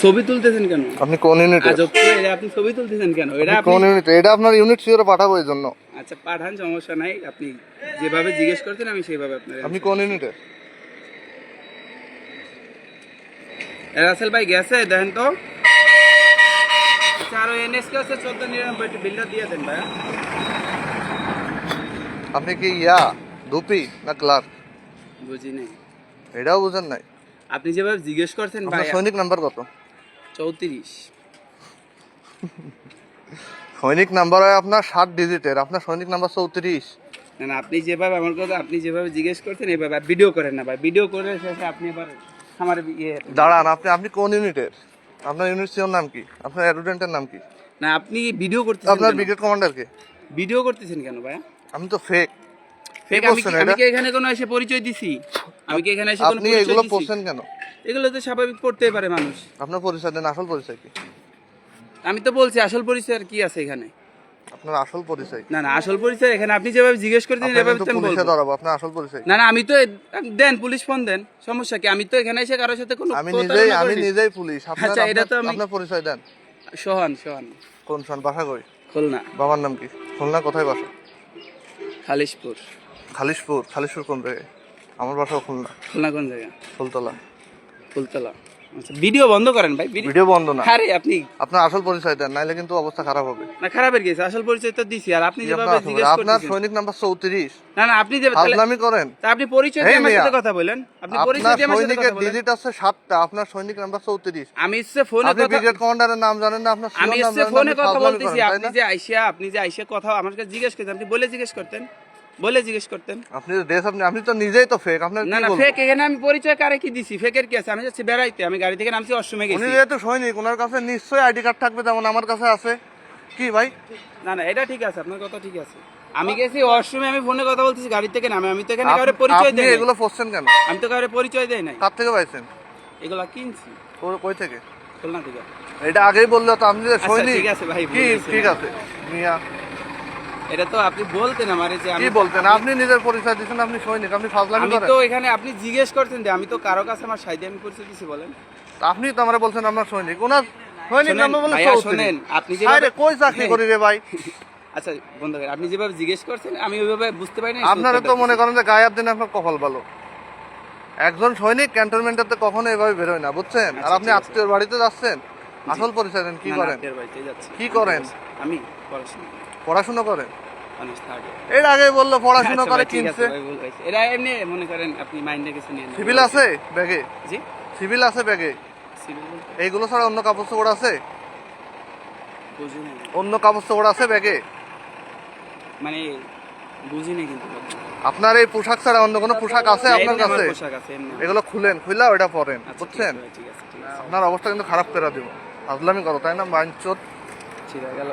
ছবি তুলতেছেন কেন? আপনি কোন ইউনিটে? আজব তো, এটা আপনি ছবি তুলতেছেন কেন? এটা কোন ইউনিটে? এটা আপনার ইউনিট সিওরে পাঠাবো এর জন্য। আচ্ছা পাঠান, সমস্যা নাই। আপনি যেভাবে জিজ্ঞেস করছেন আমি সেইভাবে আপনার। আপনি কোন ইউনিটে? রাসেল ভাই গেছে দেখেন তো। আচ্ছা, আরো এনএসকে আছে 1499 বিলটা দিয়ে দেন ভাই। আপনি কি দুপি না ক্লার্ক? বুঝি নাই। এটাও বুঝেন নাই? আপনি যেভাবে জিজ্ঞেস করছেন ভাই। আপনার সৈনিক নাম্বার কত? 34। সৈনিক নাম্বার হয় আপনার 7 ডিজিটের, আপনার সৈনিক নাম্বার 34। না না, আপনি যেভাবে আমার কথা আপনি যেভাবে জিজ্ঞেস করছেন এইভাবে ভিডিও করেন না ভাই। ভিডিও করে শেষে আপনি এবার আমার দাঁড়ান, আপনি কোন ইউনিটের? আপনার ইউনিট সিওর নাম কি? আপনার অ্যাডজুটেন্টের নাম কি? না, আপনি ভিডিও করতেছেন। আপনার ব্রিগেড কমান্ডার কে? ভিডিও করতেছেন কেন ভাই? আমি তো ফেক। আমি কি এখানে কোনো এসে পরিচয় দিছি? আমি কি এখানে এসে কোনো আপনি পরিচয় এগুলো দিছি? পড়ছেন কেন? এগুলো তো স্বাভাবিক পড়তেই পারে মানুষ। আপনার পরিচয় দেন, আসল পরিচয় কি? আমি তো বলছি আসল পরিচয় আর কি আছে এখানে? আপনার আসল পরিচয়? না না, আসল পরিচয় এখানে আপনি যেভাবে জিজ্ঞেস করতেন এভাবে তো আমি পুলিশে বলবো। ধরাবো। আপনার আসল পরিচয়? না না, আমি তো দেন পুলিশ ফোন দেন, সমস্যা কি? আমি তো এখানে এসে কারোর সাথে কোনো আমি প্রতারণা করিনি। নিজেই পুলিশ। আচ্ছা, এটা তো আমি। আপনার পরিচয় দেন। সোহান। কোন সন? বাসা কই? খুলনা। বাবার নাম কি? খুলনা কোথায় বাসা? খালিশপুর। খালিশপুর কোন জায়গায়? আমার বাসাও খুলনা। খুলনা কোন জায়গা? ফুলতলা। আচ্ছা, ভিডিও বন্ধ করেন ভাই। ভিডিও বন্ধ না। আরে আপনি আপনার আসল পরিচয় দেন, নাইলে কিন্তু অবস্থা খারাপ হবে। না, খারাপের গেছে, আসল পরিচয় তো দিছি। আর আপনি যেভাবে জিজ্ঞেস আপনার করতেছেন। সৈনিক নাম্বার 34। না না, আপনি যে ফাজলামি করেন। তা আপনি পরিচয় দিয়ে আমার সাথে কথা বলেন। আপনি পরিচয় দিয়ে আমার সাথে কথা সৈনিকের বলেন। ডিজিট আছে 7টা, আপনার সৈনিক নাম্বার 34। আমি ইচ্ছে ফোনে আপনি ব্রিগেড কমান্ডারের নাম জানেন না? আপনার আমি সিওর নাম ইচ্ছে জানেন না? ফোনে আপনি কথা ফাজলামি বলতেছি। করেন, তাই আপনি যে আইসা কথা আমার কাছে জিজ্ঞেস করতেন, আপনি বলে জিজ্ঞেস করতেন। আপনি তো নিজেই তো ফেক। আপনার না কি না, বলবো? ফেক এখানে আমি পরিচয় কারে কি দিছি? ফেকের কি আছে? আমি যাচ্ছি বেড়াইতে, আমি গাড়ি থেকে নামছি, অসময়ে উনি গেছি। যেহেতু সৈনিক, ওনার কাছে নিশ্চয়ই আইডি কার্ড থাকবে, যেমন আমার কাছে আছে। কি ভাই? না না, এটা ঠিক আছে, আপনার কথা ঠিক আছে। আমি গেছি অসময়ে, আমি ফোনে কথা বলতেছি গাড়ি থেকে নামে। আমি তো এখানে কাউরে পরিচয় আপনি দেই নাই। এগুলো পড়ছেন কেন? আমি তো কাউরে পরিচয় দেই নাই। কার থেকে পাইছেন? এগুলা কিনছি কই থেকে? খুলনা থেকে। এটা আগেই বললে তো। আপনি যে আচ্ছা, সৈনিক। ঠিক আছে ভাই, কি ভুল হয়েছে। ঠিক আছে মিয়া? এটা তো আপনি বলতেন আমারে যে কি আমি বলতেন? আপনি নিজের পরিচয় দিচ্ছেন, আপনি সৈনিক। আপনি ফাজলামি আমি করেন। তো এখানে আপনি জিজ্ঞেস করছেন যে আমি তো কারো কাছে আমার সাইডে আমি পরিচয় দিছি বলেন। আপনি তো আমরা বলছেন আমরা সৈনিক। ওনার সৈনিক শোনেন, নাম বলে ভাইয়া, 34। শোনেন, আপনি যে আরে কই চাকরি করি রে ভাই? আচ্ছা বন্ধু ভাই, আপনি যেভাবে জিজ্ঞেস করছেন আমি ওইভাবে বুঝতে পারি না। আপনারা তো মনে করেন যে গায়ে হাত দিন আপনার কপাল ভালো। একজন সৈনিক ক্যান্টনমেন্টে কখনো এভাবে বেরোয় না, বুঝছেন? আর আচ্ছা, আপনি ঠিক আছে। আত্মীয়র বাড়িতে যাচ্ছেন, আসল পরিচয় দেন। কি করেন? কি করেন? আমি পড়াশোনা পড়াশোনা করেন? Honours third. এর আগে বললো পড়াশোনা আচ্ছা করে ভাই, ঠিক আছে কিনছে। ভাই, ভুল হয়েছে। এটা এমনি মনে করেন আপনি মাইন্ডে কিছু নিয়ে নেন। সিভিল আছে ব্যাগে? জি, সিভিল আছে ব্যাগে? সিভিল বলতে এইগুলো ছাড়া অন্য কাপড় চোপড় আছে? বুঝি না, অন্য কাপড় চোপড় আছে ব্যাগে? মানে বুঝি না কিন্তু। আপনার এই পোশাক ছাড়া অন্য কোনো পোশাক আছে না, আপনার এমনি আমার কাছে? পোশাক আছে এমনি। এগুলো খুলে ওটা পরেন, আচ্ছা, বুঝছেন? ঠিক আছে, ঠিক আছে। আপনার অবস্থা কিন্তু খারাপ করে দিব। ফাজলামি করো, তাই না? মাইন্ড চোট। ঠিক আছে, গেল।